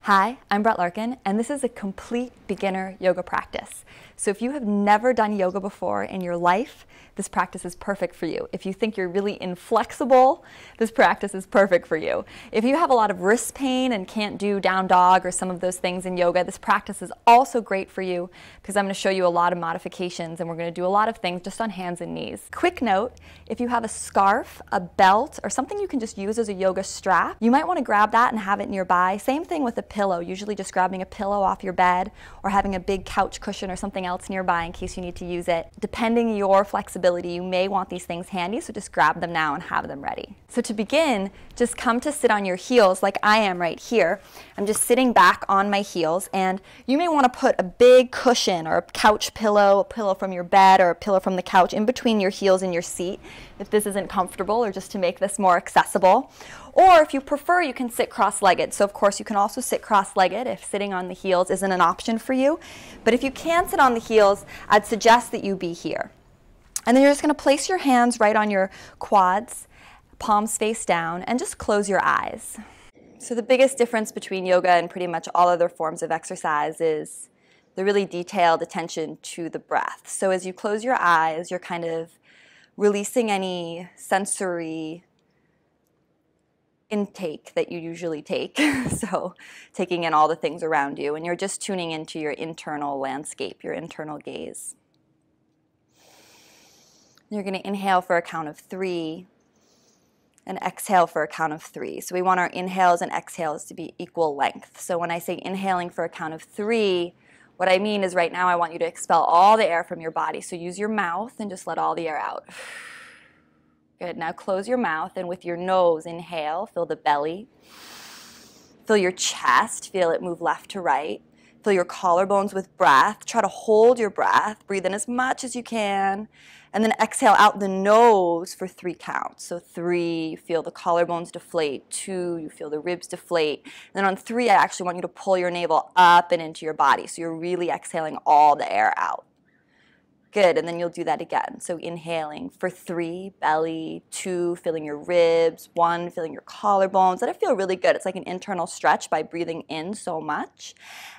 Hi, I'm Brett Larkin, and this is a complete beginner yoga practice. So if you have never done yoga before in your life, this practice is perfect for you. If you think you're really inflexible, this practice is perfect for you. If you have a lot of wrist pain and can't do down dog or some of those things in yoga, this practice is also great for you because I'm going to show you a lot of modifications and we're going to do a lot of things just on hands and knees. Quick note, if you have a scarf, a belt, or something you can just use as a yoga strap, you might want to grab that and have it nearby. Same thing with a pillow, usually just grabbing a pillow off your bed or having a big couch cushion or something else nearby in case you need to use it. Depending your flexibility, you may want these things handy, so just grab them now and have them ready. So to begin, just come to sit on your heels like I am right here. I'm just sitting back on my heels, and you may want to put a big cushion or a couch pillow, a pillow from your bed or a pillow from the couch in between your heels and your seat if this isn't comfortable, or just to make this more accessible. Or if you prefer, you can sit cross-legged. So of course you can also sit cross-legged if sitting on the heels isn't an option for you. But if you can sit on the heels, I'd suggest that you be here. And then you're just going to place your hands right on your quads, palms face down, and just close your eyes. So the biggest difference between yoga and pretty much all other forms of exercise is the really detailed attention to the breath. So as you close your eyes, you're kind of releasing any sensory intake that you usually take, so taking in all the things around you, and you're just tuning into your internal landscape, your internal gaze. You're going to inhale for a count of 3 and exhale for a count of 3. So we want our inhales and exhales to be equal length. So when I say inhaling for a count of 3, what I mean is right now I want you to expel all the air from your body. So use your mouth and just let all the air out. Good. Now close your mouth and with your nose inhale, fill the belly. Feel your chest, feel it move left to right. Fill your collarbones with breath. Try to hold your breath. Breathe in as much as you can. And then exhale out the nose for 3 counts. So 3, you feel the collarbones deflate. 2, you feel the ribs deflate. And then on 3, I actually want you to pull your navel up and into your body. So you're really exhaling all the air out. Good, and then you'll do that again. So inhaling for 3, belly, 2, feeling your ribs, 1, feeling your collarbones. Let it feel really good. It's like an internal stretch by breathing in so much.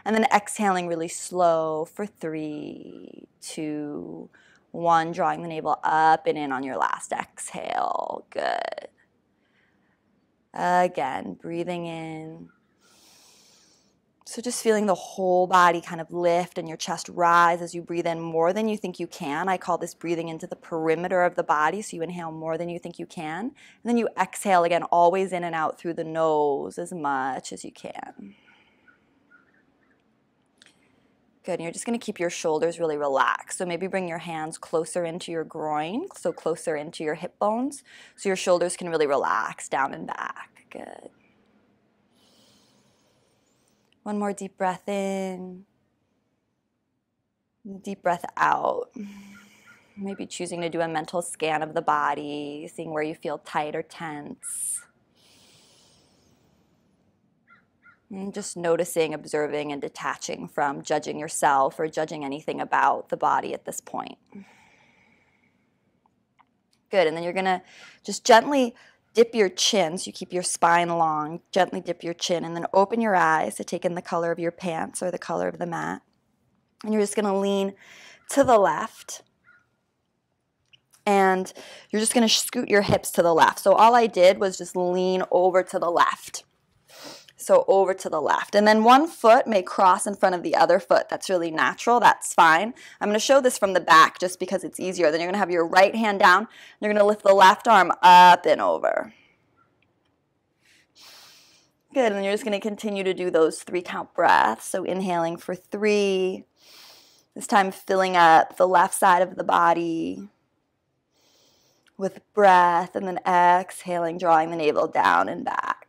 And then exhaling really slow for 3, 2, 1, drawing the navel up and in on your last exhale. Good. Again, breathing in. So just feeling the whole body kind of lift and your chest rise as you breathe in more than you think you can. I call this breathing into the perimeter of the body, so you inhale more than you think you can. And then you exhale again, always in and out through the nose as much as you can. Good, and you're just going to keep your shoulders really relaxed. So maybe bring your hands closer into your groin, so closer into your hip bones, so your shoulders can really relax down and back. Good. One more deep breath in, deep breath out. Maybe choosing to do a mental scan of the body, seeing where you feel tight or tense. And just noticing, observing, and detaching from judging yourself or judging anything about the body at this point. Good, and then you're going to just gently dip your chin, so you keep your spine long. Gently dip your chin and then open your eyes to take in the color of your pants or the color of the mat. And you're just going to lean to the left. And you're just going to scoot your hips to the left. So all I did was just lean over to the left. So over to the left. And then one foot may cross in front of the other foot. That's really natural. That's fine. I'm going to show this from the back just because it's easier. Then you're going to have your right hand down. And you're going to lift the left arm up and over. Good. And then you're just going to continue to do those 3 count breaths. So inhaling for 3. This time filling up the left side of the body with breath. And then exhaling, drawing the navel down and back.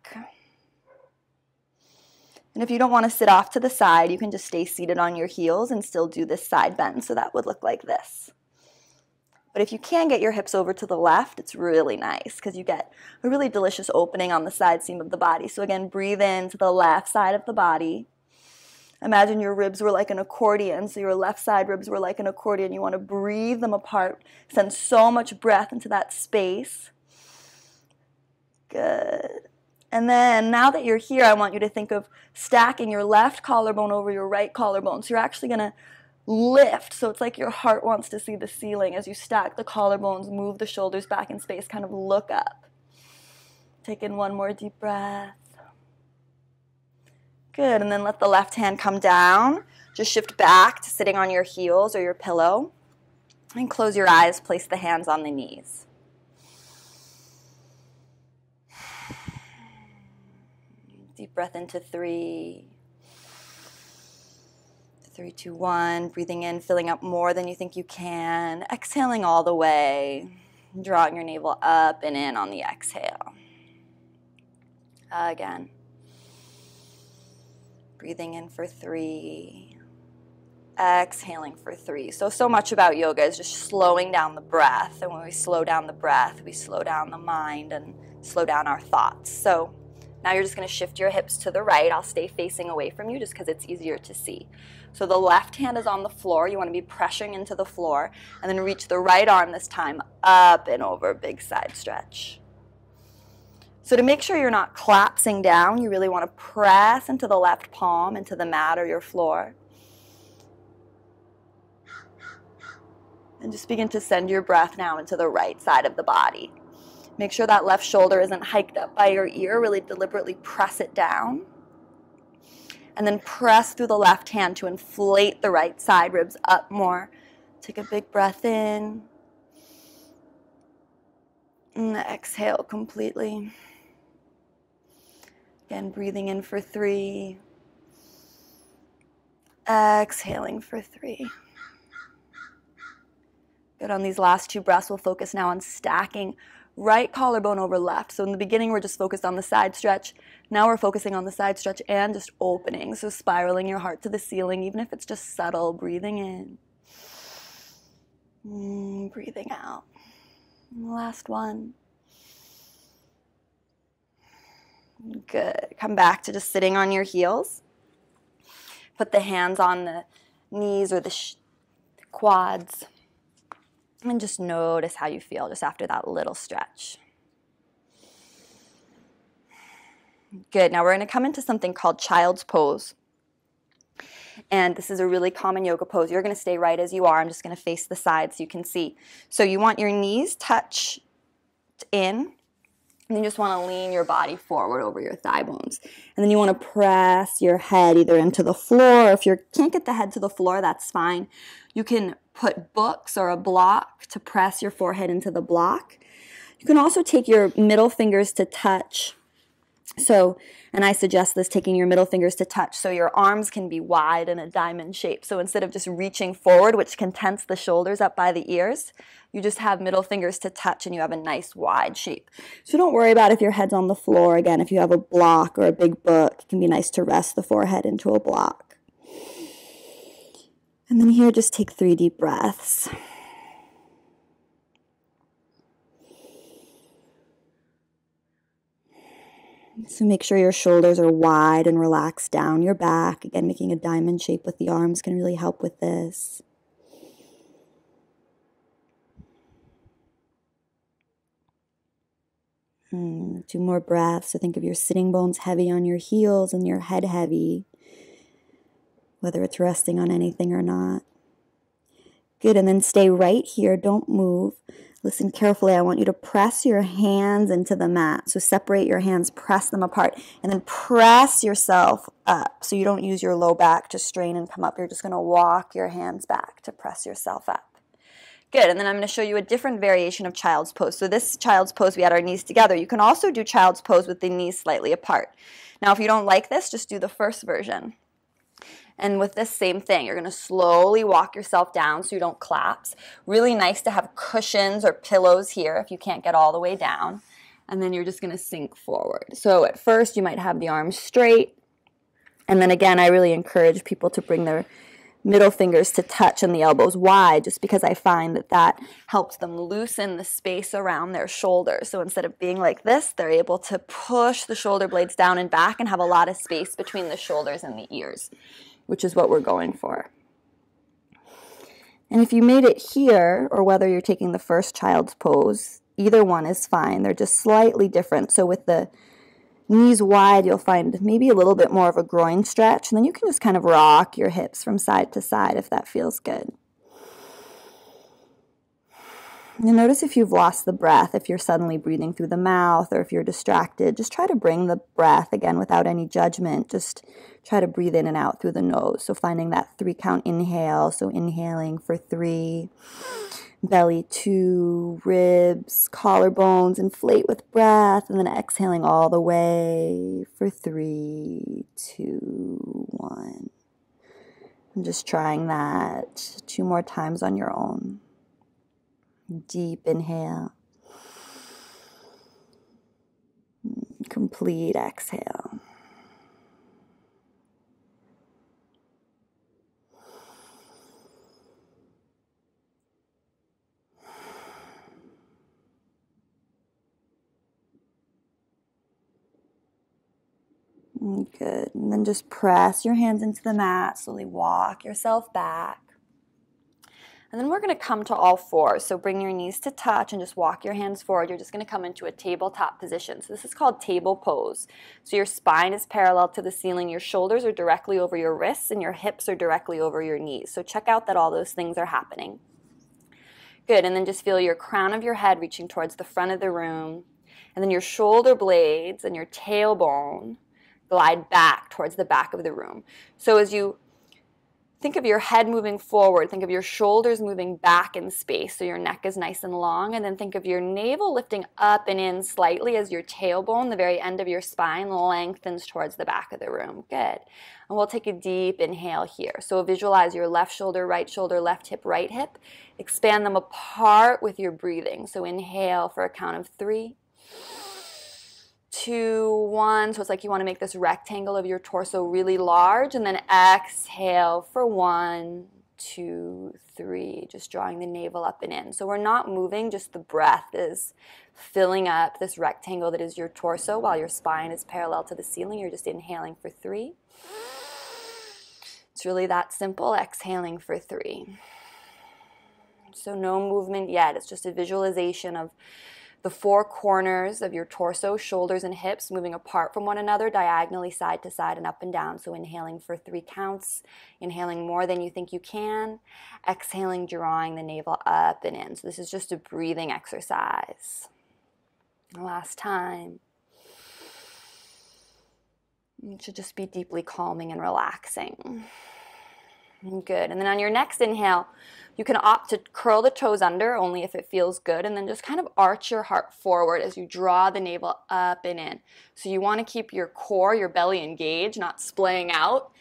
And if you don't want to sit off to the side, you can just stay seated on your heels and still do this side bend. So that would look like this. But if you can get your hips over to the left, it's really nice because you get a really delicious opening on the side seam of the body. So again, breathe in to the left side of the body. Imagine your ribs were like an accordion. So your left side ribs were like an accordion. You want to breathe them apart. Send so much breath into that space. Good. And then now that you're here, I want you to think of stacking your left collarbone over your right collarbone. So you're actually going to lift. So it's like your heart wants to see the ceiling as you stack the collarbones, move the shoulders back in space, kind of look up. Take in one more deep breath. Good, and then let the left hand come down. Just shift back to sitting on your heels or your pillow. And close your eyes, place the hands on the knees. Deep breath into 3. 3, 2, 1. Breathing in, filling up more than you think you can. Exhaling all the way. Drawing your navel up and in on the exhale. Again. Breathing in for 3. Exhaling for 3. So much about yoga is just slowing down the breath. And when we slow down the breath, we slow down the mind and slow down our thoughts. So now you're just going to shift your hips to the right. I'll stay facing away from you just because it's easier to see. So the left hand is on the floor. You want to be pressuring into the floor. And then reach the right arm this time up and over. Big side stretch. So to make sure you're not collapsing down, you really want to press into the left palm, into the mat or your floor. And just begin to send your breath now into the right side of the body. Make sure that left shoulder isn't hiked up by your ear. Really deliberately press it down. And then press through the left hand to inflate the right side ribs up more. Take a big breath in. And exhale completely. Again, breathing in for 3. Exhaling for 3. Good. On these last 2 breaths, we'll focus now on stacking right collarbone over left. So in the beginning, we're just focused on the side stretch. Now we're focusing on the side stretch and just opening. So spiraling your heart to the ceiling, even if it's just subtle. Breathing in. Breathing out. And the last one. Good. Come back to just sitting on your heels. Put the hands on the knees or the quads. And just notice how you feel just after that little stretch. Good. Now we're going to come into something called child's pose. And this is a really common yoga pose. You're going to stay right as you are. I'm just going to face the side so you can see. So you want your knees touched in. And you just want to lean your body forward over your thigh bones. And then you want to press your head either into the floor. If you can't get the head to the floor, that's fine. You can put books or a block to press your forehead into the block. You can also take your middle fingers to touch. So, and I suggest this, taking your middle fingers to touch so your arms can be wide in a diamond shape. So instead of just reaching forward, which can tense the shoulders up by the ears, you just have middle fingers to touch and you have a nice wide shape. So don't worry about if your head's on the floor. Again, if you have a block or a big book, it can be nice to rest the forehead into a block. And then here, just take 3 deep breaths. So make sure your shoulders are wide and relaxed down your back. Again, making a diamond shape with the arms can really help with this. Two more breaths. So think of your sitting bones heavy on your heels and your head heavy, whether it's resting on anything or not. Good, and then stay right here. Don't move. Listen carefully. I want you to press your hands into the mat. So separate your hands, press them apart, and then press yourself up. So you don't use your low back to strain and come up. You're just going to walk your hands back to press yourself up. Good, and then I'm going to show you a different variation of child's pose. So this child's pose, we had our knees together. You can also do child's pose with the knees slightly apart. Now, if you don't like this, just do the first version. And with this same thing, you're going to slowly walk yourself down so you don't collapse. Really nice to have cushions or pillows here if you can't get all the way down. And then you're just going to sink forward. So at first, you might have the arms straight. And then again, I really encourage people to bring their middle fingers to touch and the elbows wide, just because I find that that helps them loosen the space around their shoulders. So instead of being like this, they're able to push the shoulder blades down and back and have a lot of space between the shoulders and the ears, which is what we're going for. And if you made it here, or whether you're taking the first child's pose, either one is fine. They're just slightly different. So with the Knees wide, you'll find maybe a little bit more of a groin stretch, and then you can just kind of rock your hips from side to side if that feels good. And notice if you've lost the breath, if you're suddenly breathing through the mouth or if you're distracted, just try to bring the breath, again, without any judgment. Just try to breathe in and out through the nose. So finding that 3-count inhale, so inhaling for 3, belly 2, ribs, collarbones, inflate with breath, and then exhaling all the way for 3, 2, 1. And just trying that 2 more times on your own. Deep inhale. Complete exhale. Good. And then just press your hands into the mat. Slowly walk yourself back. And then we're going to come to all fours. So bring your knees to touch and just walk your hands forward. You're just going to come into a tabletop position. So this is called table pose. So your spine is parallel to the ceiling. Your shoulders are directly over your wrists and your hips are directly over your knees. So check out that all those things are happening. Good. And then just feel your crown of your head reaching towards the front of the room. And then your shoulder blades and your tailbone glide back towards the back of the room. So as you think of your head moving forward, think of your shoulders moving back in space so your neck is nice and long, and then think of your navel lifting up and in slightly as your tailbone, the very end of your spine, lengthens towards the back of the room. Good. And we'll take a deep inhale here. So visualize your left shoulder, left hip, right hip. Expand them apart with your breathing. So inhale for a count of 3, 2, 1. So it's like you want to make this rectangle of your torso really large, and then exhale for 1, 2, 3, just drawing the navel up and in. So we're not moving, just the breath is filling up this rectangle that is your torso while your spine is parallel to the ceiling. You're just inhaling for 3. It's really that simple, exhaling for 3. So no movement yet. It's just a visualization of the 4 corners of your torso, shoulders and hips moving apart from one another, diagonally side to side and up and down. So inhaling for 3 counts, inhaling more than you think you can, exhaling, drawing the navel up and in. So this is just a breathing exercise. Last time. It should just be deeply calming and relaxing. Good. And then on your next inhale, you can opt to curl the toes under only if it feels good, and then just kind of arch your heart forward as you draw the navel up and in. So you want to keep your core, your belly engaged, not splaying out.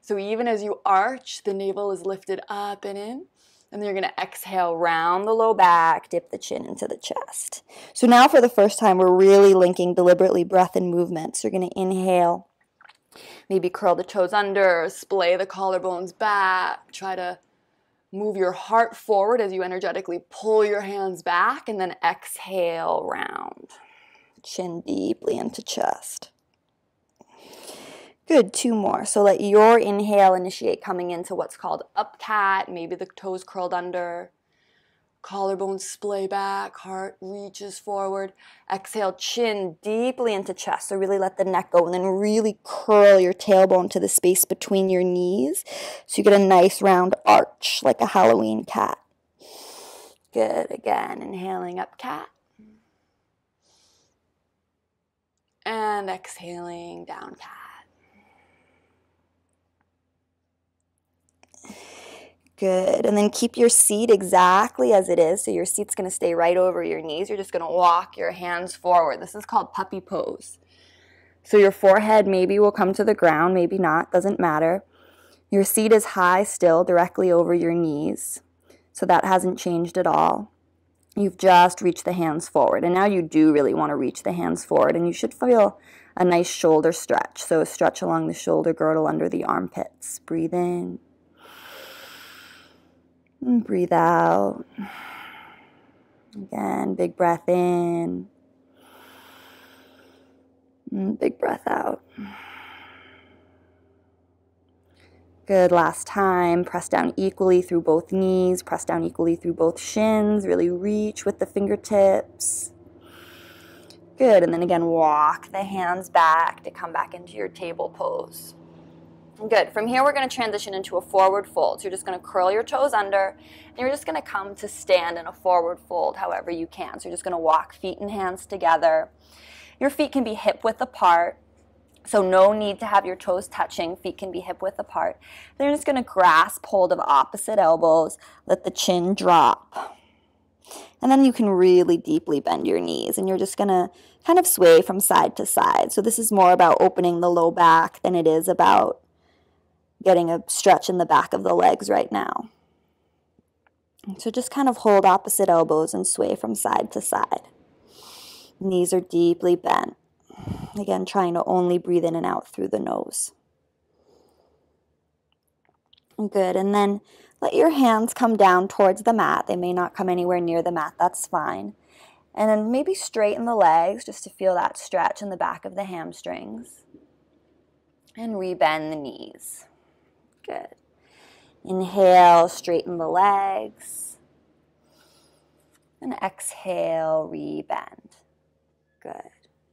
So even as you arch, the navel is lifted up and in. And then you're going to exhale, round the low back, dip the chin into the chest. So now for the first time, we're really linking deliberately breath and movement. So you're going to inhale, maybe curl the toes under, splay the collarbones back, try to move your heart forward as you energetically pull your hands back, and then exhale, round. Chin deeply into chest. Good, 2 more. So let your inhale initiate coming into what's called up cat, maybe the toes curled under, collarbones splay back, heart reaches forward. Exhale, chin deeply into chest. So really let the neck go, and then really curl your tailbone to the space between your knees. So you get a nice round arch like a Halloween cat. Good. Again, inhaling up cat. And exhaling down cat. Good. And then keep your seat exactly as it is. So your seat's going to stay right over your knees. You're just going to walk your hands forward. This is called puppy pose. So your forehead maybe will come to the ground, maybe not, doesn't matter. Your seat is high still, directly over your knees. So that hasn't changed at all. You've just reached the hands forward. And now you do really want to reach the hands forward. And you should feel a nice shoulder stretch. So a stretch along the shoulder girdle under the armpits. Breathe in. And breathe out. Again, big breath in. And big breath out. Good, last time. Press down equally through both knees. Press down equally through both shins. Really reach with the fingertips. Good, and then again, walk the hands back to come back into your table pose. Good, from here we're going to transition into a forward fold. So you're just going to curl your toes under, and you're just going to come to stand in a forward fold however you can. So you're just going to walk feet and hands together. Your feet can be hip width apart, so no need to have your toes touching. Feet can be hip width apart. Then you're just going to grasp hold of opposite elbows, let the chin drop. And then you can really deeply bend your knees, and you're just going to kind of sway from side to side. So this is more about opening the low back than it is about getting a stretch in the back of the legs right now. So just kind of hold opposite elbows and sway from side to side. Knees are deeply bent. Again, trying to only breathe in and out through the nose. Good, and then let your hands come down towards the mat. They may not come anywhere near the mat, that's fine. And then maybe straighten the legs just to feel that stretch in the back of the hamstrings. And rebend the knees. Good. Inhale, straighten the legs. And exhale, rebend. Good.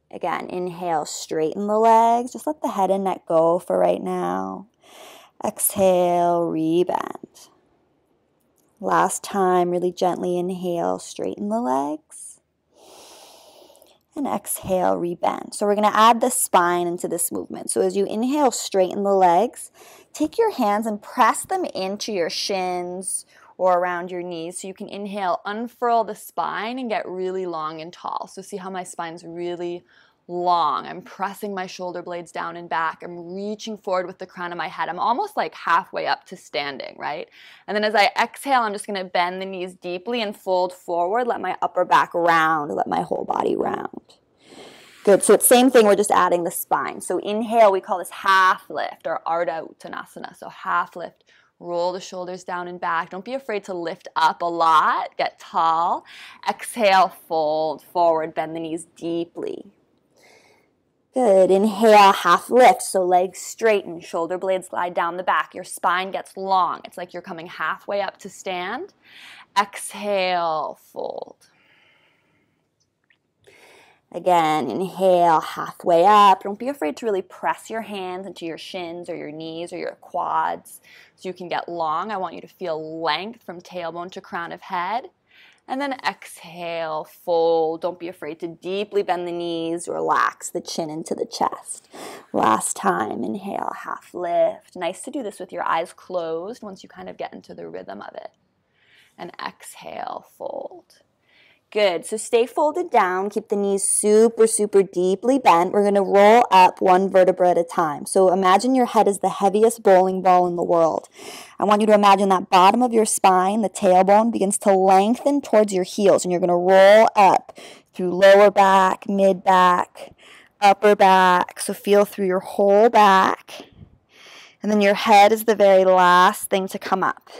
Again, inhale, straighten the legs. Just let the head and neck go for right now. Exhale, rebend. Last time, really gently inhale, straighten the legs. And exhale, rebend. So we're going to add the spine into this movement. So as you inhale, straighten the legs. Take your hands and press them into your shins or around your knees. So you can inhale, unfurl the spine and get really long and tall. So see how my spine's really long. I'm pressing my shoulder blades down and back. I'm reaching forward with the crown of my head. I'm almost like halfway up to standing, right? And then as I exhale, I'm just going to bend the knees deeply and fold forward. Let my upper back round. Let my whole body round. Good. So it's same thing. We're just adding the spine. So inhale, we call this half lift or Ardha Uttanasana. So half lift. Roll the shoulders down and back. Don't be afraid to lift up a lot. Get tall. Exhale, fold forward. Bend the knees deeply. Good. Inhale, half lift. So legs straighten, shoulder blades glide down the back. Your spine gets long. It's like you're coming halfway up to stand. Exhale, fold. Again, inhale, halfway up. Don't be afraid to really press your hands into your shins or your knees or your quads so you can get long. I want you to feel length from tailbone to crown of head. And then exhale, fold. Don't be afraid to deeply bend the knees. Relax the chin into the chest. Last time, inhale, half lift. Nice to do this with your eyes closed once you kind of get into the rhythm of it. And exhale, fold. Good. So stay folded down. Keep the knees super, super deeply bent. We're going to roll up one vertebra at a time. So imagine your head is the heaviest bowling ball in the world. I want you to imagine that bottom of your spine, the tailbone, begins to lengthen towards your heels. And you're going to roll up through lower back, mid back, upper back. So feel through your whole back. And then your head is the very last thing to come up.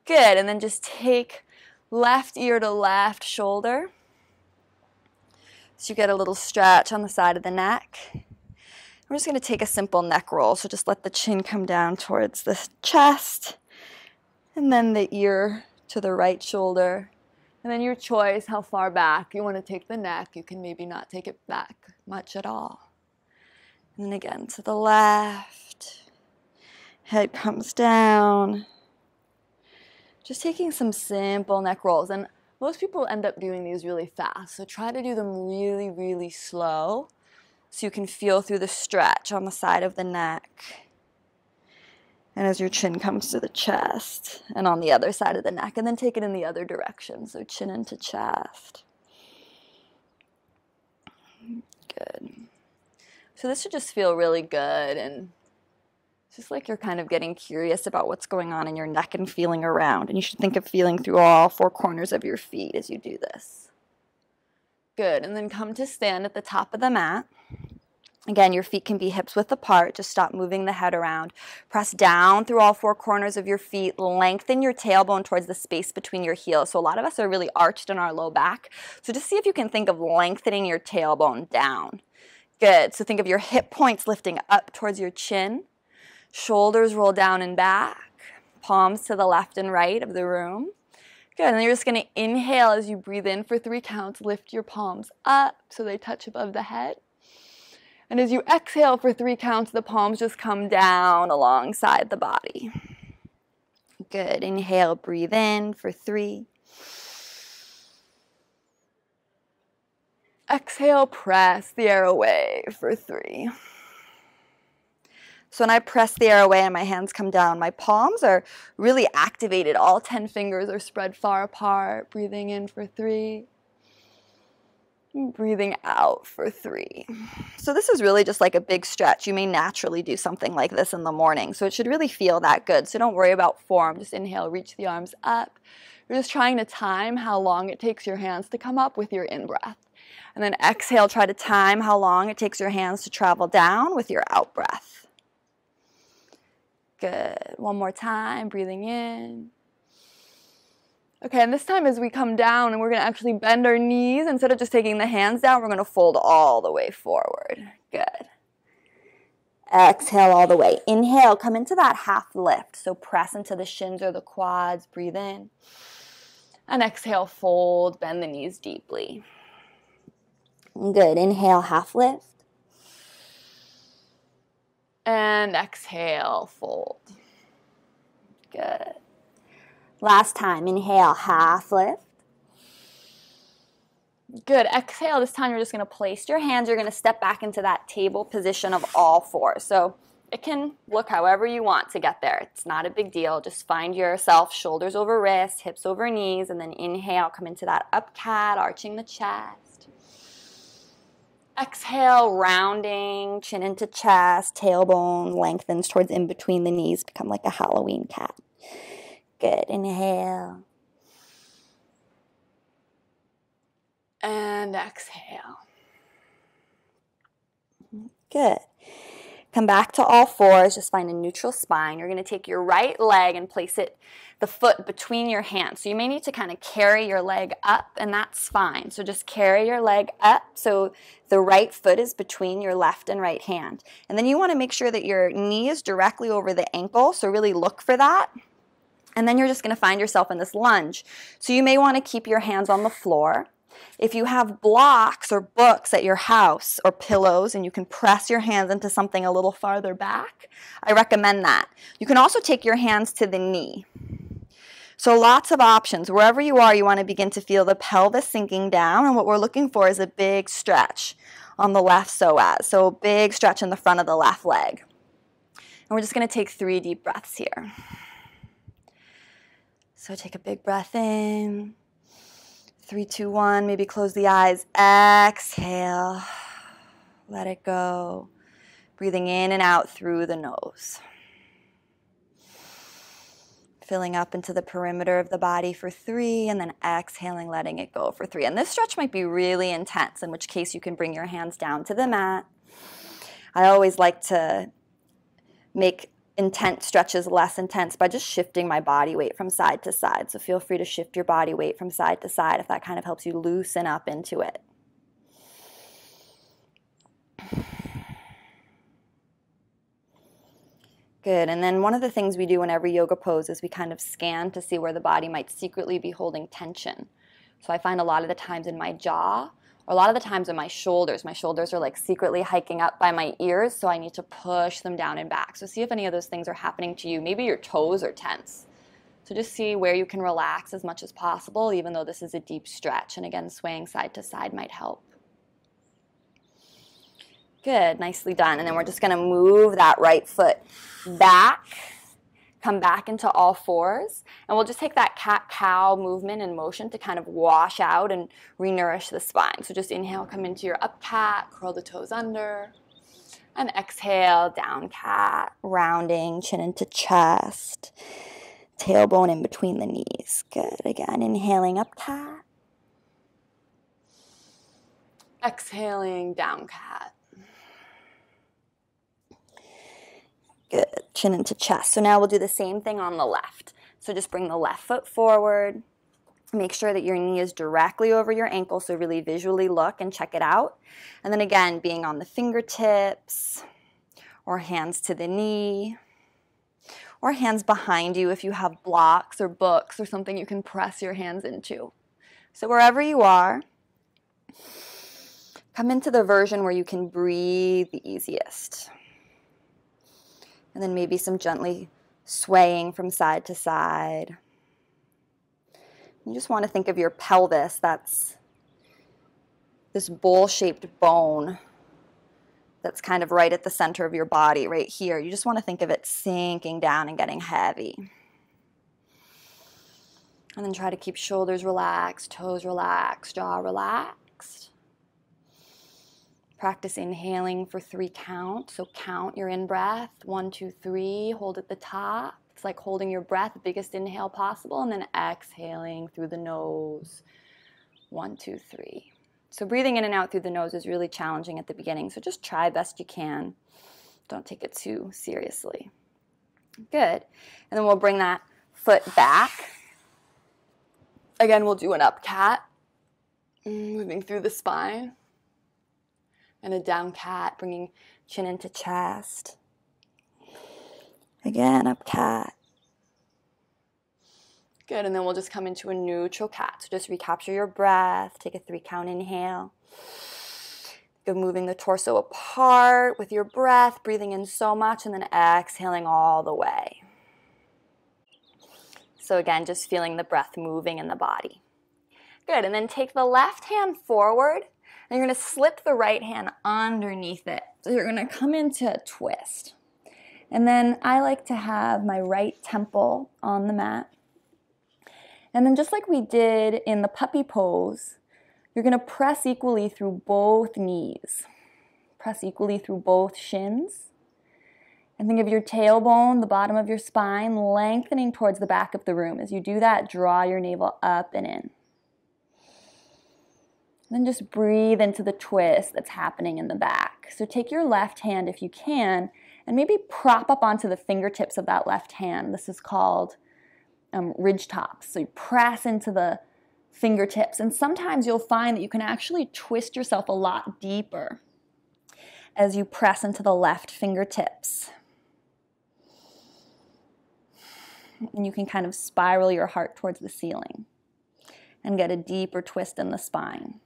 Good. And then just take left ear to left shoulder. So you get a little stretch on the side of the neck. We're just going to take a simple neck roll. So just let the chin come down towards the chest. And then the ear to the right shoulder. And then your choice, how far back you want to take the neck. You can maybe not take it back much at all. And then again to the left. Head comes down. Just taking some simple neck rolls. And most people end up doing these really fast. So try to do them really, really slow so you can feel through the stretch on the side of the neck. And as your chin comes to the chest and on the other side of the neck. And then take it in the other direction. So chin into chest. Good. So this should just feel really good, and just like you're kind of getting curious about what's going on in your neck and feeling around. And you should think of feeling through all four corners of your feet as you do this. Good. And then come to stand at the top of the mat. Again, your feet can be hips width apart. Just stop moving the head around. Press down through all four corners of your feet. Lengthen your tailbone towards the space between your heels. So a lot of us are really arched in our low back. So just see if you can think of lengthening your tailbone down. Good. So think of your hip points lifting up towards your chin. Shoulders roll down and back, palms to the left and right of the room. Good, and then you're just going to inhale as you breathe in for 3 counts. Lift your palms up so they touch above the head. And as you exhale for 3 counts, the palms just come down alongside the body. Good, inhale, breathe in for 3. Exhale, press the air away for 3. So when I press the air away and my hands come down, my palms are really activated. All 10 fingers are spread far apart. Breathing in for 3. Breathing out for 3. So this is really just like a big stretch. You may naturally do something like this in the morning. So it should really feel that good. So don't worry about form. Just inhale, reach the arms up. You're just trying to time how long it takes your hands to come up with your in-breath. And then exhale, try to time how long it takes your hands to travel down with your out-breath. Good. One more time, breathing in. Okay, and this time as we come down, and we're going to actually bend our knees. Instead of just taking the hands down, we're going to fold all the way forward. Good. Exhale all the way. Inhale, come into that half lift. So press into the shins or the quads. Breathe in. And exhale, fold, bend the knees deeply. Good. Inhale, half lift. And exhale, fold. Good. Last time, inhale, half lift. Good. Exhale, this time you're just going to place your hands. You're going to step back into that table position of all 4. So it can look however you want to get there. It's not a big deal. Just find yourself shoulders over wrists, hips over knees, and then inhale, come into that up cat, arching the chest. Exhale, rounding, chin into chest, tailbone lengthens towards in between the knees, become like a Halloween cat. Good, inhale. And exhale. Good. Come back to all 4s, just find a neutral spine. You're going to take your right leg and place the foot between your hands. So you may need to kind of carry your leg up, and that's fine. So just carry your leg up so the right foot is between your left and right hand. And then you want to make sure that your knee is directly over the ankle, so really look for that. And then you're just going to find yourself in this lunge. So you may want to keep your hands on the floor. If you have blocks or books at your house or pillows and you can press your hands into something a little farther back, I recommend that. You can also take your hands to the knee. So lots of options. Wherever you are, you want to begin to feel the pelvis sinking down, and what we're looking for is a big stretch on the left psoas. So a big stretch in the front of the left leg. And we're just going to take 3 deep breaths here. So take a big breath in. 3, 2, 1, maybe close the eyes. Exhale. Let it go. Breathing in and out through the nose. Filling up into the perimeter of the body for 3, and then exhaling, letting it go for 3. And this stretch might be really intense, in which case you can bring your hands down to the mat. I always like to make intense stretches less intense by just shifting my body weight from side to side. So feel free to shift your body weight from side to side if that kind of helps you loosen up into it. Good. And then one of the things we do in every yoga pose is we kind of scan to see where the body might secretly be holding tension. So I find a lot of the times in my jaw, or a lot of the times in my shoulders are like secretly hiking up by my ears, so I need to push them down and back. So see if any of those things are happening to you. Maybe your toes are tense. So just see where you can relax as much as possible, even though this is a deep stretch. And again, swaying side to side might help. Good, nicely done. And then we're just going to move that right foot back, come back into all 4s, and we'll just take that cat-cow movement and motion to kind of wash out and re-nourish the spine. So just inhale, come into your up cat, curl the toes under, and exhale, down cat, rounding, chin into chest, tailbone in between the knees. Good, again, inhaling up cat, exhaling, down cat. Good, chin into chest. So now we'll do the same thing on the left. So just bring the left foot forward. Make sure that your knee is directly over your ankle, so really visually look and check it out. And then again, being on the fingertips or hands to the knee, or hands behind you if you have blocks or books or something you can press your hands into. So wherever you are, come into the version where you can breathe the easiest. And then maybe some gently swaying from side to side. You just want to think of your pelvis. That's this bowl-shaped bone that's kind of right at the center of your body, right here. You just want to think of it sinking down and getting heavy. And then try to keep shoulders relaxed, toes relaxed, jaw relaxed. Practice inhaling for 3 counts. So count your in-breath. 1, 2, 3. Hold at the top. It's like holding your breath, biggest inhale possible, and then exhaling through the nose. 1, 2, 3. So breathing in and out through the nose is really challenging at the beginning, so just try best you can. Don't take it too seriously. Good. And then we'll bring that foot back. Again, we'll do an up cat, moving through the spine. And a down cat, bringing chin into chest. Again, up cat. Good, and then we'll just come into a neutral cat. So just recapture your breath. Take a 3 count inhale. Go moving the torso apart with your breath, breathing in so much, and then exhaling all the way. So again, just feeling the breath moving in the body. Good, and then take the left hand forward, and you're going to slip the right hand underneath it. So you're going to come into a twist. And then I like to have my right temple on the mat. And then just like we did in the puppy pose, you're going to press equally through both knees. Press equally through both shins. And think of your tailbone, the bottom of your spine, lengthening towards the back of the room. As you do that, draw your navel up and in. And then just breathe into the twist that's happening in the back. So take your left hand if you can, and maybe prop up onto the fingertips of that left hand. This is called ridge tops. So you press into the fingertips, and sometimes you'll find that you can actually twist yourself a lot deeper as you press into the left fingertips. And you can kind of spiral your heart towards the ceiling and get a deeper twist in the spine.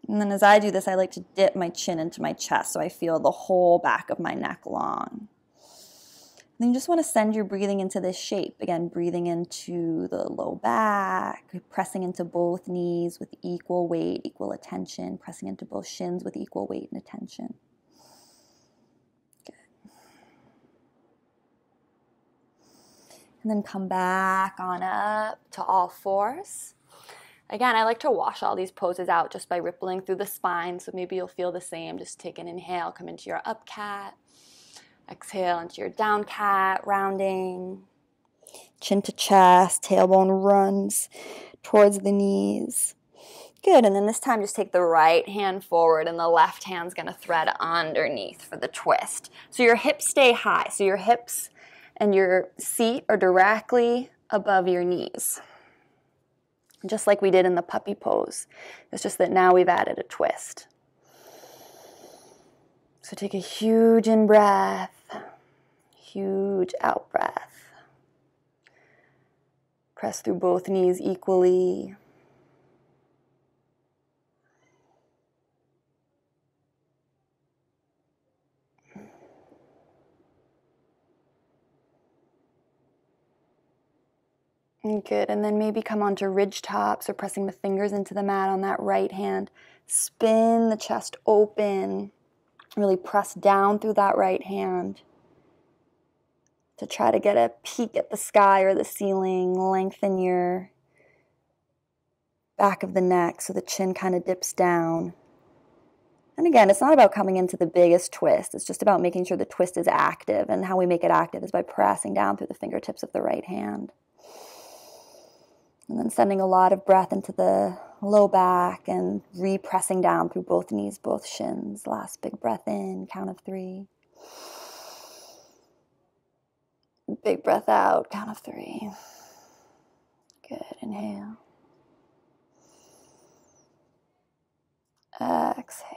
And then as I do this, I like to dip my chin into my chest so I feel the whole back of my neck long. Then you just want to send your breathing into this shape. Again, breathing into the low back, pressing into both knees with equal weight, equal attention, pressing into both shins with equal weight and attention. Good. And then come back on up to all fours. Again, I like to wash all these poses out just by rippling through the spine, so maybe you'll feel the same. Just take an inhale, come into your up cat. Exhale into your down cat, rounding. Chin to chest, tailbone runs towards the knees. Good, and then this time just take the right hand forward and the left hand's going to thread underneath for the twist. So your hips stay high. So your hips and your seat are directly above your knees. Just like we did in the puppy pose. It's just that now we've added a twist. So take a huge in-breath, huge out-breath. Press through both knees equally. Good, and then maybe come onto ridge tops or pressing the fingers into the mat on that right hand. Spin the chest open. Really press down through that right hand to try to get a peek at the sky or the ceiling. Lengthen your back of the neck so the chin kind of dips down. And again, it's not about coming into the biggest twist. It's just about making sure the twist is active, and how we make it active is by pressing down through the fingertips of the right hand. And then sending a lot of breath into the low back and repressing down through both knees, both shins. Last big breath in, count of 3. Big breath out, count of 3. Good, inhale. Exhale.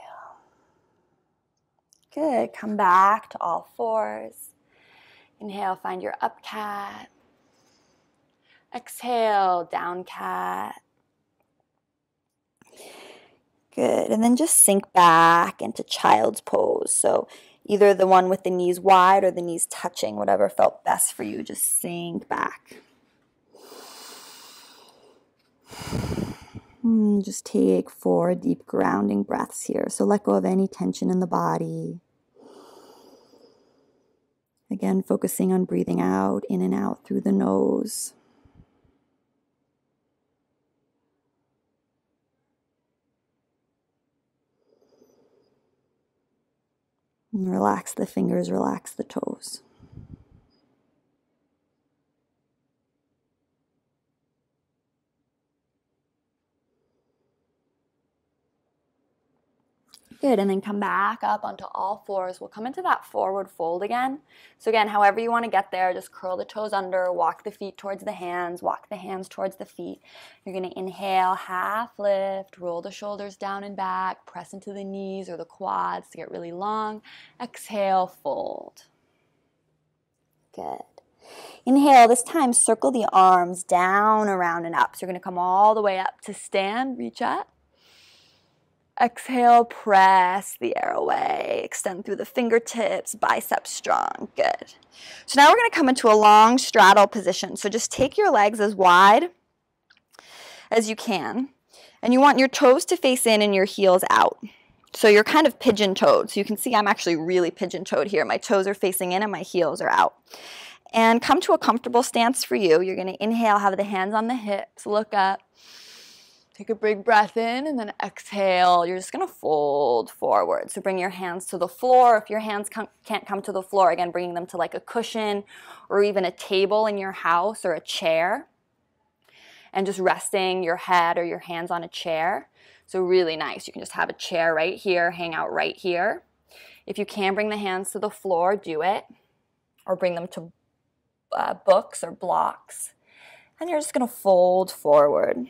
Good, come back to all fours. Inhale, find your up cat. Exhale, down cat. Good, and then just sink back into child's pose. So either the one with the knees wide or the knees touching, whatever felt best for you, just sink back. Just take 4 deep grounding breaths here. So let go of any tension in the body. Again, focusing on breathing out, in and out through the nose. And relax the fingers, relax the toes. Good, and then come back up onto all fours. We'll come into that forward fold again. So again, however you want to get there, just curl the toes under, walk the feet towards the hands, walk the hands towards the feet. You're going to inhale, half lift, roll the shoulders down and back, press into the knees or the quads to get really long. Exhale, fold. Good. Inhale, this time circle the arms down, around, and up. So you're going to come all the way up to stand, reach up. Exhale, press the air away. Extend through the fingertips, biceps strong. Good. So now we're going to come into a long straddle position. So just take your legs as wide as you can. And you want your toes to face in and your heels out. So you're kind of pigeon-toed. So you can see I'm actually really pigeon-toed here. My toes are facing in and my heels are out. And come to a comfortable stance for you. You're going to inhale, have the hands on the hips, look up. Take a big breath in and then exhale. You're just going to fold forward. So bring your hands to the floor. If your hands can't come to the floor, again, bringing them to like a cushion or even a table in your house or a chair. And just resting your head or your hands on a chair. So really nice. You can just have a chair right here, hang out right here. If you can bring the hands to the floor, do it. Or bring them to books or blocks. And you're just going to fold forward.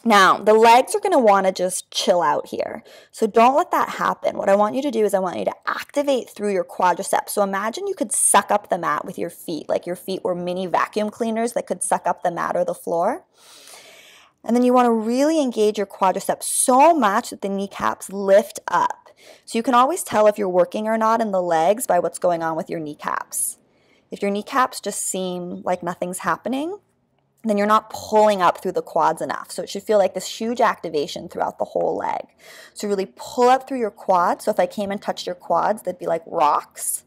Now, the legs are going to want to just chill out here. So don't let that happen. What I want you to do is I want you to activate through your quadriceps. So imagine you could suck up the mat with your feet, like your feet were mini vacuum cleaners that could suck up the mat or the floor. And then you want to really engage your quadriceps so much that the kneecaps lift up. So you can always tell if you're working or not in the legs by what's going on with your kneecaps. If your kneecaps just seem like nothing's happening, then you're not pulling up through the quads enough. So it should feel like this huge activation throughout the whole leg. So really pull up through your quads. So if I came and touched your quads, they'd be like rocks.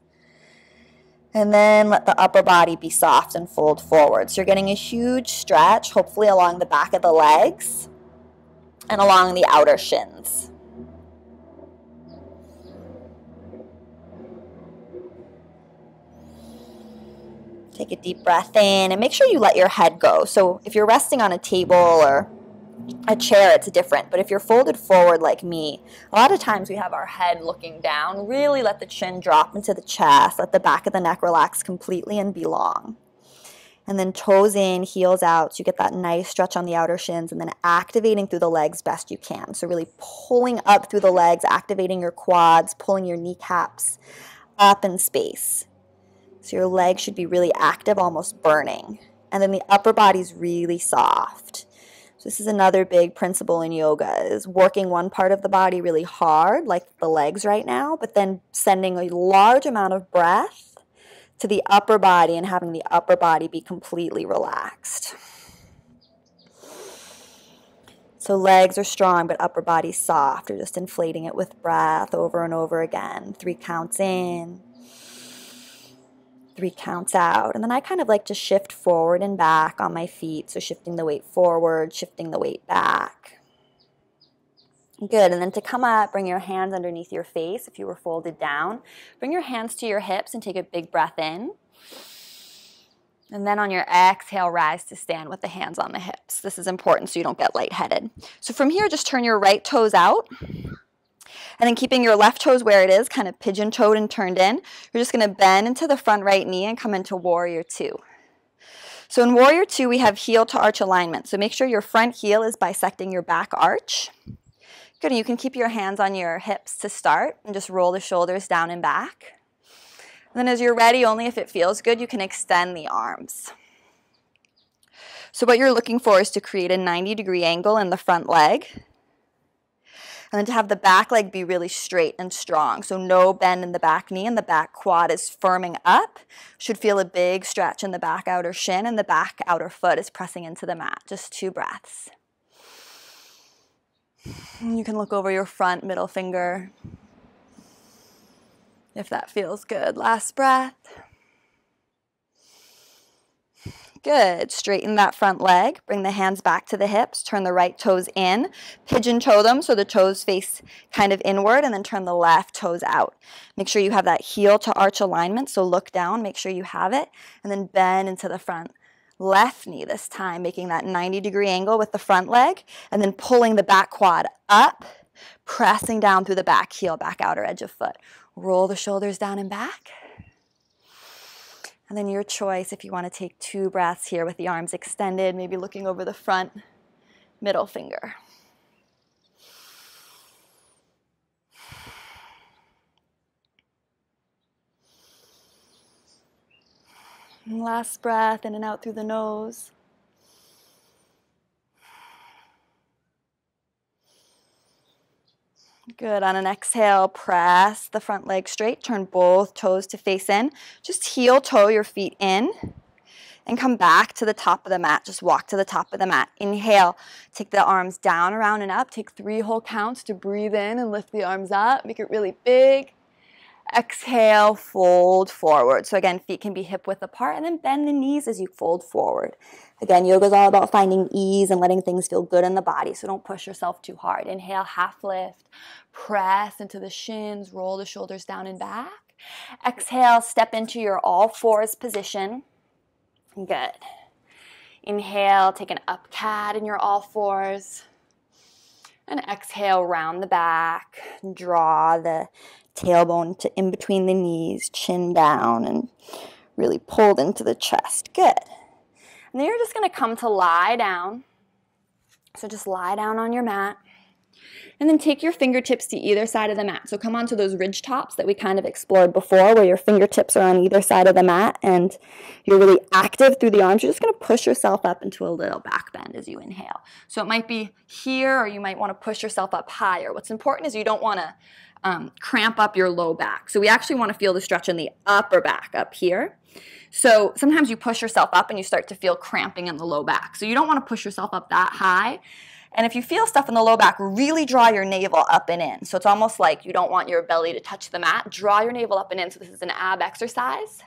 And then let the upper body be soft and fold forward. So you're getting a huge stretch, hopefully along the back of the legs and along the outer shins. Take a deep breath in and make sure you let your head go. So if you're resting on a table or a chair, it's different. But if you're folded forward like me, a lot of times we have our head looking down. Really let the chin drop into the chest. Let the back of the neck relax completely and be long. And then toes in, heels out. So you get that nice stretch on the outer shins and then activating through the legs best you can. So really pulling up through the legs, activating your quads, pulling your kneecaps up in space. So your legs should be really active, almost burning. And then the upper body's really soft. So this is another big principle in yoga, is working one part of the body really hard, like the legs right now, but then sending a large amount of breath to the upper body and having the upper body be completely relaxed. So legs are strong, but upper body's soft. You're just inflating it with breath over and over again. 3 counts in. 3 counts out. And then I kind of like to shift forward and back on my feet. So shifting the weight forward, shifting the weight back. Good. And then to come up, bring your hands underneath your face if you were folded down. Bring your hands to your hips and take a big breath in. And then on your exhale, rise to stand with the hands on the hips. This is important so you don't get lightheaded. So from here, just turn your right toes out. And then keeping your left toes where it is, kind of pigeon-toed and turned in, you're just going to bend into the front right knee and come into Warrior 2. So in Warrior 2, we have heel to arch alignment. So make sure your front heel is bisecting your back arch. Good, and you can keep your hands on your hips to start and just roll the shoulders down and back. then as you're ready, only if it feels good, you can extend the arms. So what you're looking for is to create a 90-degree angle in the front leg. And then to have the back leg be really straight and strong. So no bend in the back knee, and the back quad is firming up. Should feel a big stretch in the back outer shin, and the back outer foot is pressing into the mat. Just 2 breaths. And you can look over your front middle finger if that feels good. Last breath. Good. Straighten that front leg. Bring the hands back to the hips. Turn the right toes in. Pigeon toe them so the toes face kind of inward, and then turn the left toes out. Make sure you have that heel to arch alignment, so look down. Make sure you have it. And then bend into the front left knee this time, making that 90-degree angle with the front leg, and then pulling the back quad up, pressing down through the back heel, back outer edge of foot. Roll the shoulders down and back. And then your choice if you want to take 2 breaths here with the arms extended, maybe looking over the front middle finger. And last breath, in and out through the nose. Good. On an exhale, press the front leg straight. Turn both toes to face in. Just heel toe your feet in and come back to the top of the mat. Just walk to the top of the mat. Inhale. Take the arms down, around, and up. Take 3 whole counts to breathe in and lift the arms up. Make it really big. Exhale, fold forward. So again, feet can be hip width apart, and then bend the knees as you fold forward. Again, yoga is all about finding ease and letting things feel good in the body, so don't push yourself too hard. Inhale, half lift. Press into the shins, roll the shoulders down and back. Exhale, step into your all fours position. Good. Inhale, take an up cat in your all fours. And exhale, round the back. Draw the tailbone to in between the knees, chin down, and really pulled into the chest. Good. And then you're just going to come to lie down. So just lie down on your mat. And then take your fingertips to either side of the mat. So come onto those ridge tops that we kind of explored before, where your fingertips are on either side of the mat and you're really active through the arms. You're just going to push yourself up into a little back bend as you inhale. So it might be here, or you might want to push yourself up higher. What's important is you don't want to cramp up your low back. So we actually want to feel the stretch in the upper back up here. So sometimes you push yourself up and you start to feel cramping in the low back. So you don't want to push yourself up that high. And if you feel stuff in the low back, really draw your navel up and in. So it's almost like you don't want your belly to touch the mat. Draw your navel up and in. So this is an ab exercise.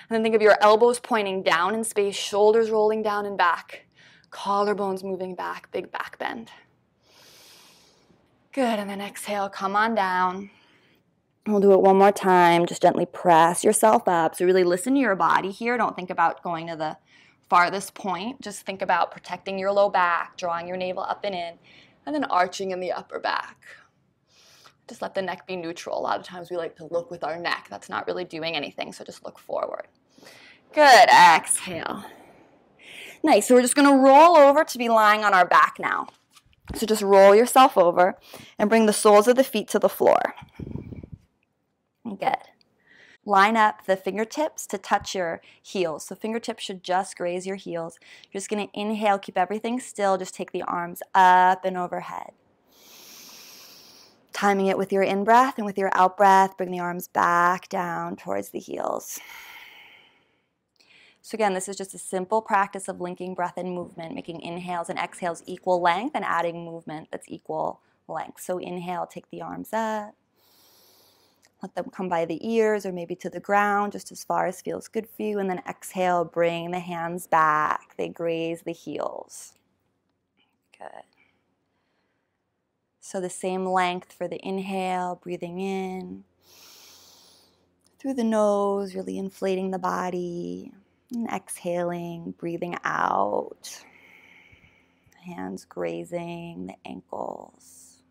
And then think of your elbows pointing down in space, shoulders rolling down and back, collarbones moving back, big back bend. Good, and then exhale, come on down. We'll do it one more time. Just gently press yourself up. So really listen to your body here. Don't think about going to the farthest point. Just think about protecting your low back, drawing your navel up and in, and then arching in the upper back. Just let the neck be neutral. A lot of times we like to look with our neck. That's not really doing anything, so just look forward. Good, exhale. Nice, so we're just gonna roll over to be lying on our back now. So just roll yourself over and bring the soles of the feet to the floor. Good. Line up the fingertips to touch your heels. So fingertips should just graze your heels. You're just going to inhale, keep everything still. Just take the arms up and overhead. Timing it with your in-breath and with your out-breath, bring the arms back down towards the heels. So again, this is just a simple practice of linking breath and movement, making inhales and exhales equal length and adding movement that's equal length. So inhale, take the arms up. Let them come by the ears or maybe to the ground, just as far as feels good for you. And then exhale, bring the hands back. They graze the heels. Good. So the same length for the inhale, breathing in through the nose, really inflating the body. And exhaling, breathing out. Hands grazing the ankles.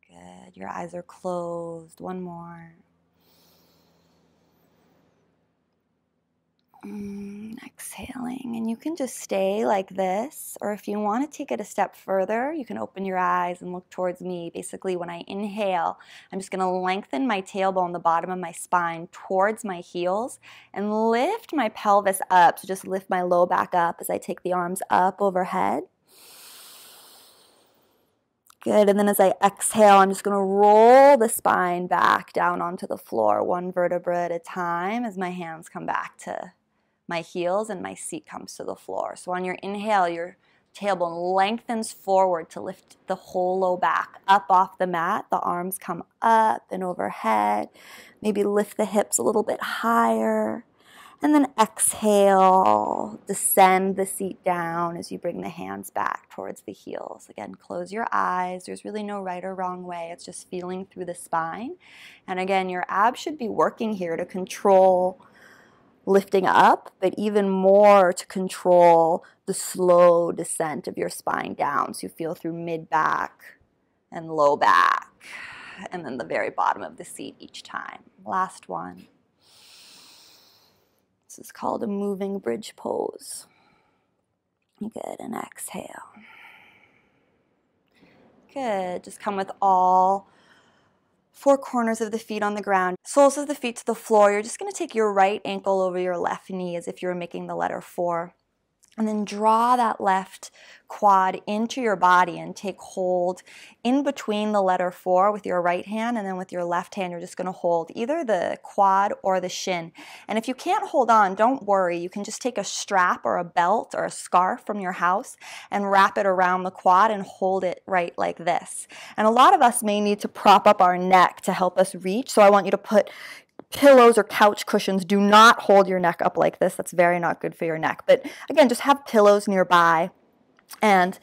Good. Your eyes are closed. One more. exhaling. And you can just stay like this, or if you want to take it a step further, you can open your eyes and look towards me. Basically, when I inhale, I'm just going to lengthen my tailbone, the bottom of my spine, towards my heels and lift my pelvis up. So just lift my low back up as I take the arms up overhead. Good, and then as I exhale, I'm just going to roll the spine back down onto the floor, one vertebra at a time, as my hands come back to my heels and my seat comes to the floor. So on your inhale, your tailbone lengthens forward to lift the whole low back up off the mat. The arms come up and overhead. Maybe lift the hips a little bit higher. And then exhale, descend the seat down as you bring the hands back towards the heels. Again, close your eyes. There's really no right or wrong way. It's just feeling through the spine. And again, your abs should be working here to control lifting up, but even more to control the slow descent of your spine down. So you feel through mid-back and low back, and then the very bottom of the seat each time. Last one. This is called a moving bridge pose. Good, and exhale. Good, just come with all four corners of the feet on the ground. Soles of the feet to the floor. You're just going to take your right ankle over your left knee as if you were making the letter 4. And then draw that left quad into your body and take hold in between the letter 4 with your right hand, and then with your left hand you're just going to hold either the quad or the shin. And if you can't hold on, don't worry. You can just take a strap or a belt or a scarf from your house and wrap it around the quad and hold it right like this. And a lot of us may need to prop up our neck to help us reach, so I want you to put pillows or couch cushions. Do not hold your neck up like this. That's very not good for your neck. But again, just have pillows nearby and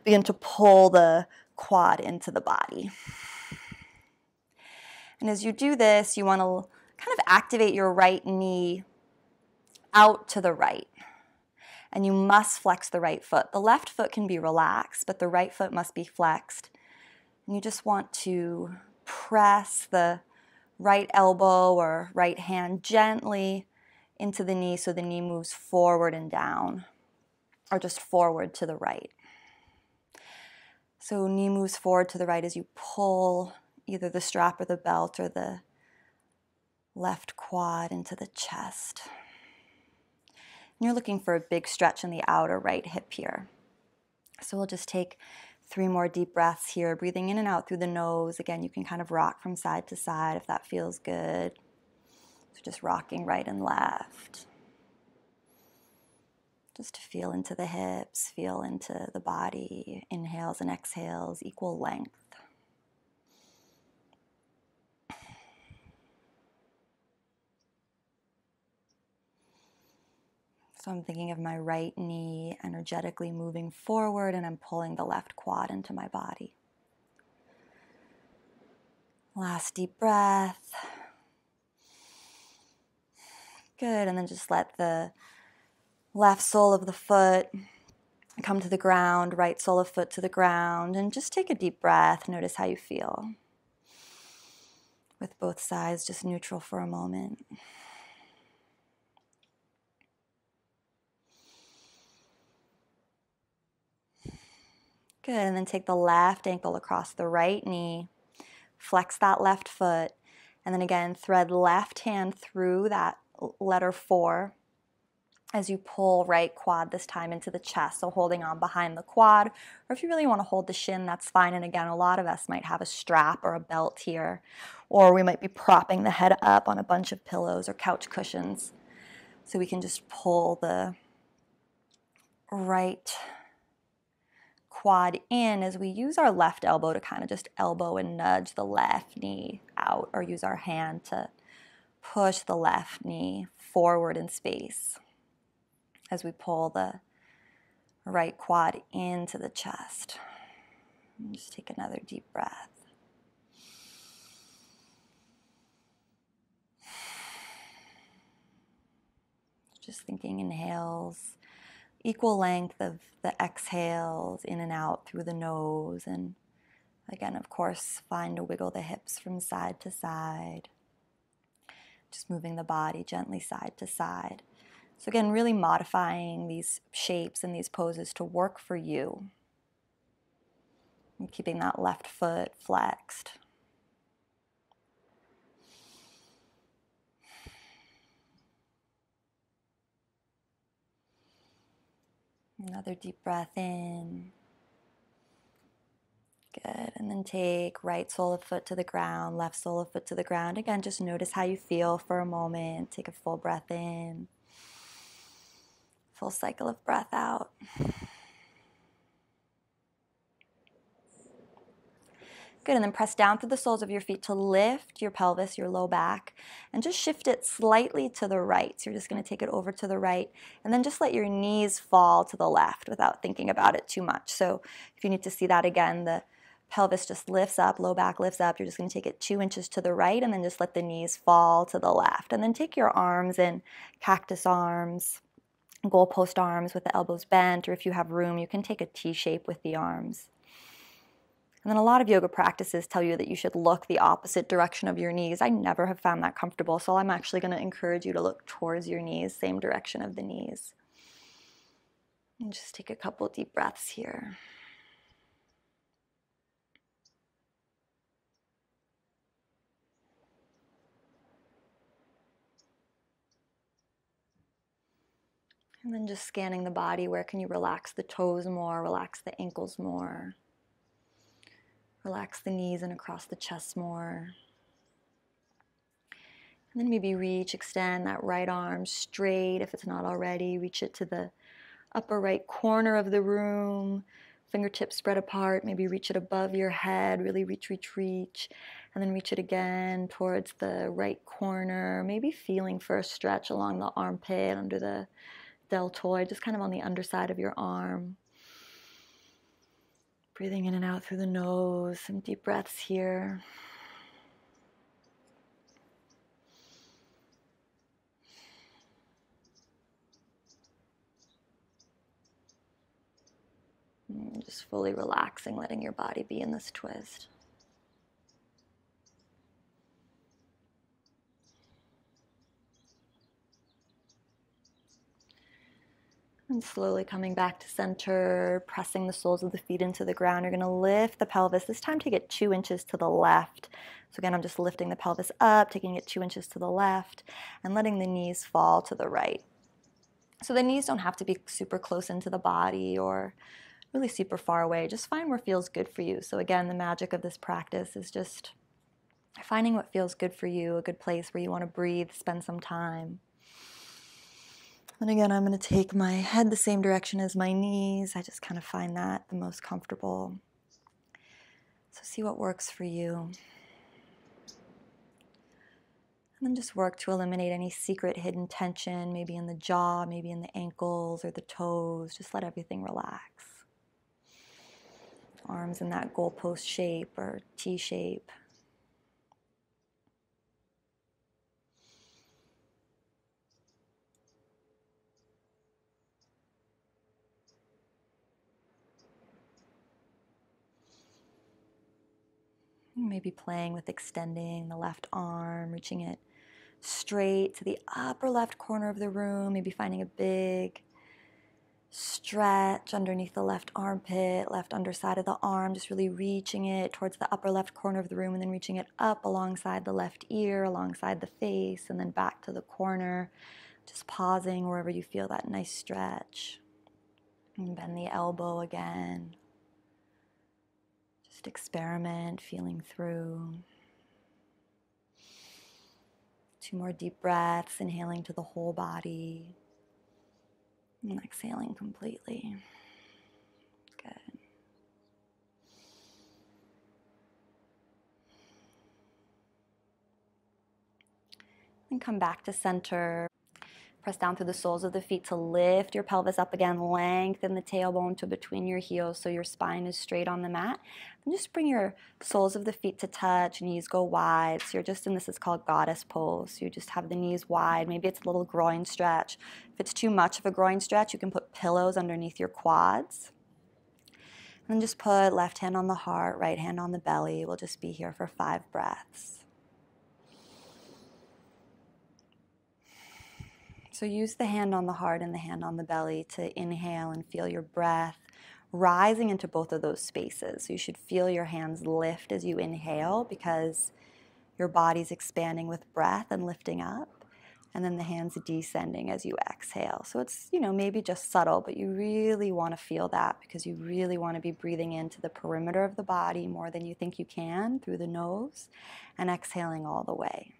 begin to pull the quad into the body. And as you do this, you want to kind of activate your right knee out to the right. And you must flex the right foot. The left foot can be relaxed, but the right foot must be flexed. And you just want to press the right elbow or right hand gently into the knee so the knee moves forward and down, or just forward to the right. So knee moves forward to the right as you pull either the strap or the belt or the left quad into the chest. And you're looking for a big stretch in the outer right hip here. So we'll just take 3 more deep breaths here, breathing in and out through the nose. Again, you can kind of rock from side to side if that feels good. So just rocking right and left. Just to feel into the hips, feel into the body. Inhales and exhales, equal length. So I'm thinking of my right knee energetically moving forward, and I'm pulling the left quad into my body. Last deep breath. Good, and then just let the left sole of the foot come to the ground, right sole of foot to the ground, and just take a deep breath. Notice how you feel. With both sides just neutral for a moment. Good, and then take the left ankle across the right knee, flex that left foot, and then again, thread left hand through that letter 4 as you pull right quad this time into the chest, so holding on behind the quad, or if you really want to hold the shin, that's fine. And again, a lot of us might have a strap or a belt here, or we might be propping the head up on a bunch of pillows or couch cushions, so we can just pull the right quad in as we use our left elbow to kind of just elbow and nudge the left knee out, or use our hand to push the left knee forward in space as we pull the right quad into the chest. And just take another deep breath. Just thinking inhales, equal length of the exhales in and out through the nose. And again, of course, find to wiggle the hips from side to side. Just moving the body gently side to side. So again, really modifying these shapes and these poses to work for you. And keeping that left foot flexed. Another deep breath in. Good. And then take right sole of foot to the ground, left sole of foot to the ground. Again, just notice how you feel for a moment. Take a full breath in. Full cycle of breath out. Good, and then press down through the soles of your feet to lift your pelvis, your low back, and just shift it slightly to the right. So you're just going to take it over to the right, and then just let your knees fall to the left without thinking about it too much. So if you need to see that again, the pelvis just lifts up, low back lifts up. You're just going to take it 2 inches to the right, and then just let the knees fall to the left. And then take your arms in cactus arms, goalpost arms with the elbows bent, or if you have room, you can take a T shape with the arms. And then a lot of yoga practices tell you that you should look the opposite direction of your knees. I never have found that comfortable, so I'm actually going to encourage you to look towards your knees, same direction of the knees. And just take a couple deep breaths here. And then just scanning the body. Where can you relax the toes more, relax the ankles more? Relax the knees and across the chest more. And then maybe reach, extend that right arm straight if it's not already. Reach it to the upper right corner of the room. Fingertips spread apart. Maybe reach it above your head. Really reach, reach, reach. And then reach it again towards the right corner. Maybe feeling for a stretch along the armpit, under the deltoid, just kind of on the underside of your arm. Breathing in and out through the nose. Some deep breaths here. And just fully relaxing, letting your body be in this twist. And slowly coming back to center, pressing the soles of the feet into the ground. You're going to lift the pelvis. This time take it 2 inches to the left. So again, I'm just lifting the pelvis up, taking it 2 inches to the left, and letting the knees fall to the right. So the knees don't have to be super close into the body or really super far away. Just find where feels good for you. So again, the magic of this practice is just finding what feels good for you, a good place where you want to breathe, spend some time. And again, I'm going to take my head the same direction as my knees. I just kind of find that the most comfortable. So see what works for you. And then just work to eliminate any secret hidden tension, maybe in the jaw, maybe in the ankles or the toes. Just let everything relax. Arms in that goalpost shape or T shape. Maybe playing with extending the left arm, reaching it straight to the upper left corner of the room, maybe finding a big stretch underneath the left armpit, left underside of the arm, just really reaching it towards the upper left corner of the room and then reaching it up alongside the left ear, alongside the face, and then back to the corner. Just pausing wherever you feel that nice stretch. And bend the elbow again. Just experiment, feeling through. 2 more deep breaths, inhaling to the whole body. And exhaling completely. Good. And come back to center. Press down through the soles of the feet to lift your pelvis up again. Lengthen the tailbone to between your heels so your spine is straight on the mat. And just bring your soles of the feet to touch, knees go wide. So you're just in this is called goddess pose. So you just have the knees wide. Maybe it's a little groin stretch. If it's too much of a groin stretch, you can put pillows underneath your quads. And then just put left hand on the heart, right hand on the belly. We'll just be here for 5 breaths. So use the hand on the heart and the hand on the belly to inhale and feel your breath rising into both of those spaces. So you should feel your hands lift as you inhale because your body's expanding with breath and lifting up. And then the hands descending as you exhale. So it's, maybe just subtle, but you really want to feel that because you really want to be breathing into the perimeter of the body more than you think you can through the nose and exhaling all the way.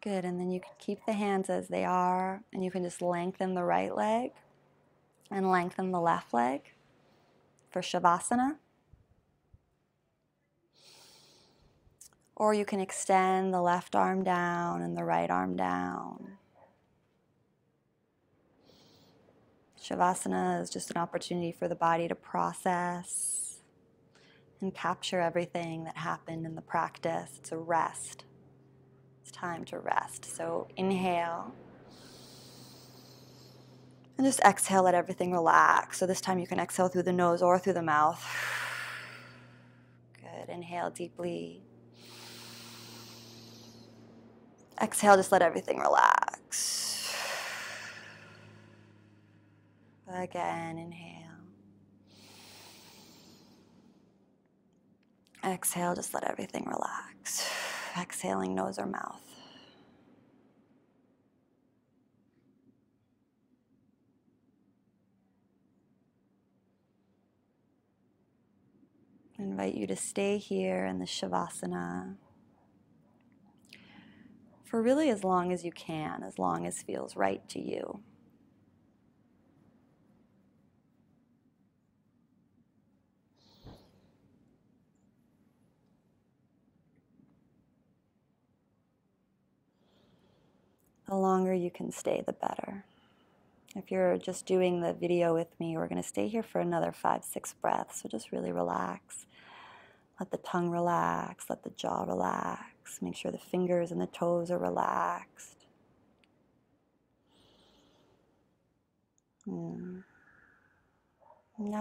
Good, and then you can keep the hands as they are, and you can just lengthen the right leg and lengthen the left leg for Shavasana. Or you can extend the left arm down and the right arm down. Shavasana is just an opportunity for the body to process and capture everything that happened in the practice. It's a rest. It's time to rest. So inhale. And just exhale, let everything relax. So this time you can exhale through the nose or through the mouth. Good. Inhale deeply. Exhale, just let everything relax. Again, inhale. Exhale, just let everything relax. Exhaling nose or mouth. I invite you to stay here in the Shavasana for really as long as you can, as long as feels right to you. The longer you can stay, the better. If you're just doing the video with me, we're going to stay here for another 5-6 breaths. So just really relax. Let the tongue relax. Let the jaw relax. Make sure the fingers and the toes are relaxed. Now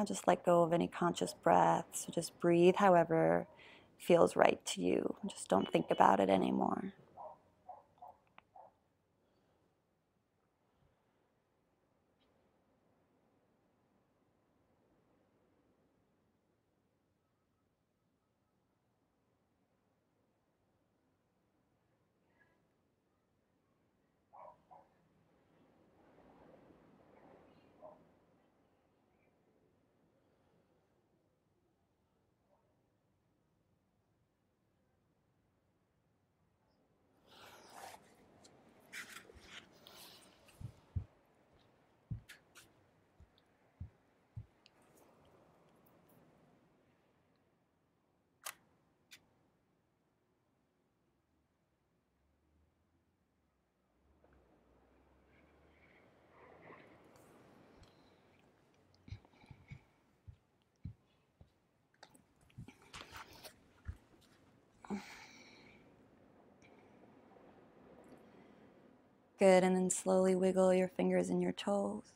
just let go of any conscious breath. So just breathe however feels right to you. Just don't think about it anymore. Good, and then slowly wiggle your fingers and your toes.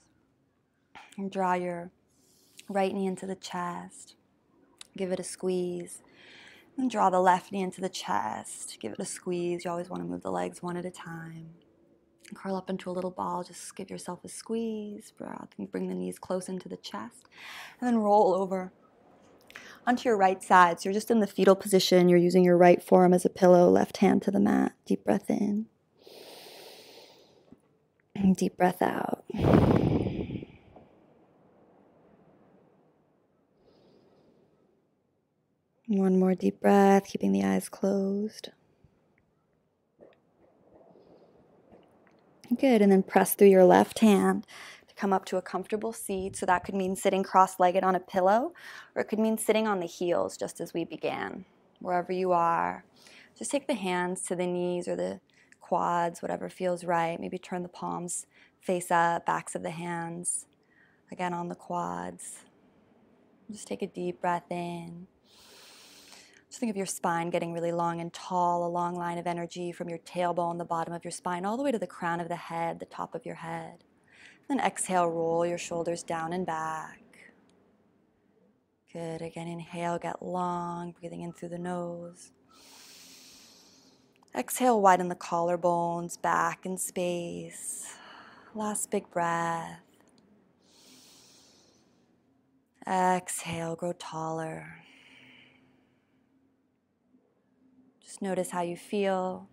And draw your right knee into the chest. Give it a squeeze. And draw the left knee into the chest. Give it a squeeze. You always want to move the legs one at a time. Curl up into a little ball. Just give yourself a squeeze. Bring the knees close into the chest. And then roll over onto your right side. So you're just in the fetal position. You're using your right forearm as a pillow. Left hand to the mat. Deep breath in. And deep breath out. One more deep breath, keeping the eyes closed. Good, and then press through your left hand to come up to a comfortable seat. So that could mean sitting cross-legged on a pillow, or it could mean sitting on the heels just as we began. Wherever you are, just take the hands to the knees or the quads, whatever feels right. Maybe turn the palms face up, backs of the hands Again, on the quads. Just take a deep breath in. Just think of your spine getting really long and tall, a long line of energy from your tailbone, the bottom of your spine, all the way to the crown of the head, the top of your head. Then exhale, roll your shoulders down and back. Good. Again, inhale, get long, breathing in through the nose. Exhale, widen the collarbones, back in space. Last big breath. Exhale, grow taller. Just notice how you feel.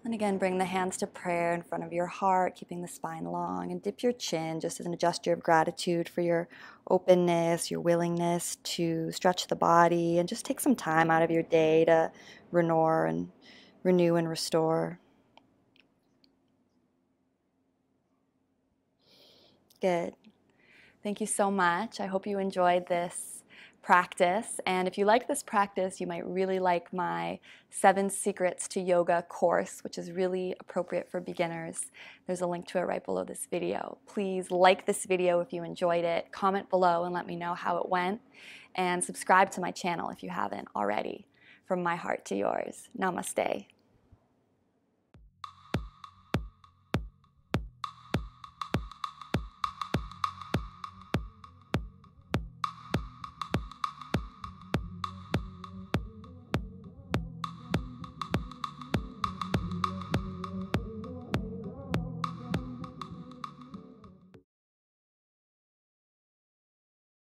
And again, bring the hands to prayer in front of your heart, keeping the spine long, and dip your chin just as an gesture of gratitude for your openness, your willingness to stretch the body, and just take some time out of your day to renew and restore. Good. Thank you so much. I hope you enjoyed this practice. And if you like this practice, you might really like my 7 Secrets to Yoga course, which is really appropriate for beginners. There's a link to it right below this video. Please like this video if you enjoyed it, comment below and let me know how it went, and subscribe to my channel if you haven't already. From my heart to yours. Namaste.